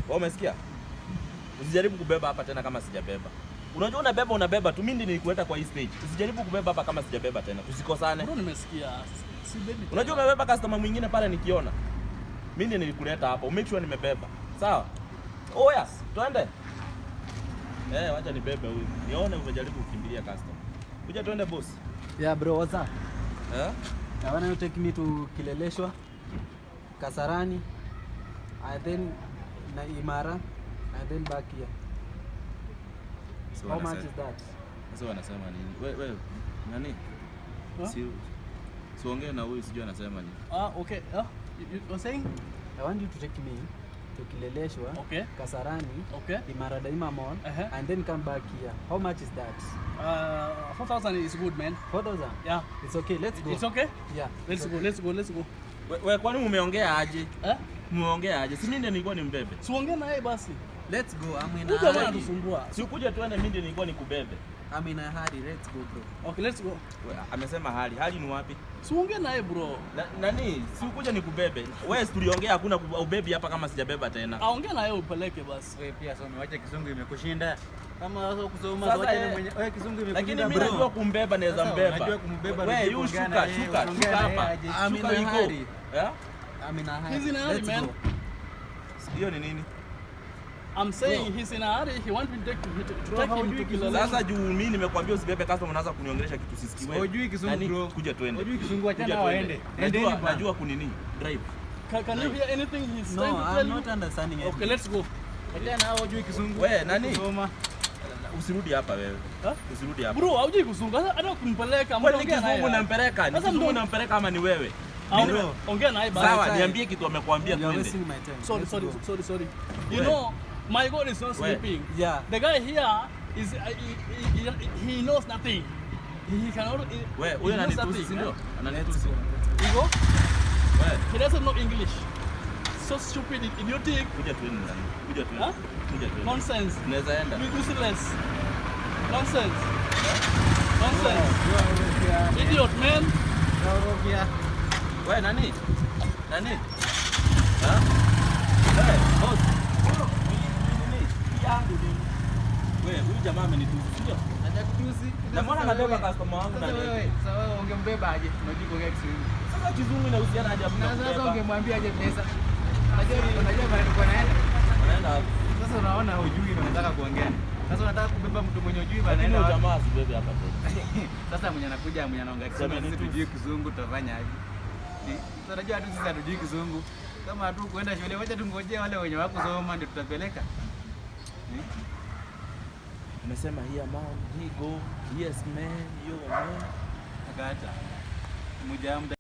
Wewe umesikia? Usijaribu kubeba hapa tena kama sijabeba. Unajua unabeba tu, mimi nilikuweka kwa hii stage. Usijaribu kubeba hapa kama sijabeba tena. Tusikosane. Bro, nimesikia. Si baby. Unajua umebeba customer mwingine pale nikiona. Mimi nilikuleta hapa. Make sure nimebeba. Sawa? Oya, twende. Wacha nibebe huyu. Nione umejaribu kukimbilia customer. Kuja twende boss. Yeah bro, what's up? I want you to take me to Kileleshwa, Kasarani, and then Imara, and then back here. So how much is that? Sasa wanasema nini? Wewe nani? Si ongea na huyu sijui anasema nini. Okay. You're saying I want you to take me to Kileleshwa, okay, Kasarani, okay, Imara Daima Mall, and then come back here. How much is that? 4,000 is good, man. 4,000? Yeah. It's okay, let's go. It's okay? Yeah. Let's go. Wewe kwani umeongea aje? Mumeongea aje? Si mimi ndiye nilikuwa nimbebe. Si ongea naye basi. Let's go. Kuja bwana tusumbua. Si ukuje tuende, mimi ndiye nilikuwa nikubebe. I'm in a hurry. Let's go bro. Okay, let's go. Amesema hali ni wapi? Si ongea naye bro. Nani? Si ukuje nikubebe. Wewe tuliongea hakuna ubebi hapa kama sijabeba tena. Aongea naye upeleke basi. Wewe pia soma, wacha kizungu imekushinda. Kama wewe kusoma wacha mwenye wewe kizungu imekushinda. Lakini mimi najua kumbeba, naweza mbeba. Unajua kumbeba. Wewe shuka hapa. I'm in a hurry. I'm in a hurry. He's in a hurry, man. Hiyo ni nini? I'm saying he's in a hurry. He wants me to take him to Kileleshwa. Sasa juu mimi nimekuambia usibebe customer, unaanza kuniongelesha kitu sisikii wewe. Hujui kizungu bro. Kuja twende. Hujui kizungu, acha na waende. Najua kunini? Drive. Can you hear anything he's trying to tell you? No, I'm not understanding it. Okay, let's go. Acha na hujui kizungu. Wewe nani? Usirudi hapa wewe. Usirudi hapa. Bro, hujui kizungu. Hata kumpeleka, mbona kizungu nampeleka? Ni kizungu nampeleka ama ni wewe? Ongea naye basi. Sawa, niambie kitu amekwambia twende. Sorry. You know, my God is not sleeping. Yeah. The guy here is he knows nothing. He cannot. Wewe huyo ananitusi, si ndio? Ananitusi. Ego? Wewe. He doesn't know English. So stupid, idiotic. Kuja twende ndani. Kuja twende. Nonsense. Unaweza enda. Useless. Nonsense. Idiot, man. Wewe nani? Boss. Wewe huyu jamaa amenitusi, sio? Hajakutusi. Na mbona anabeba customer wangu na wewe? Sasa wewe ungembeba aje? Unajua kwa kizungu. Sasa kizungu inahusiana aje hapo? Sasa ungemwambia aje pesa? Unajua bado uko naenda. Anaenda wapi? Sasa unaona hujui na unataka kuongea. Sasa unataka kubeba mtu mwenye hujui bana. Ndio jamaa sibebe hapa tena. Sasa mwenye anakuja mwenye anaongea Kiswahili, sisi tujui kizungu tutafanya aje? Tunajua hatu sisi hatujui kizungu. Kama hatu kuenda shule, wacha tungojee wale wenye wako soma ndio tutapeleka. Umesema here man, he go. Yes man, yo man. Agata. Mujamda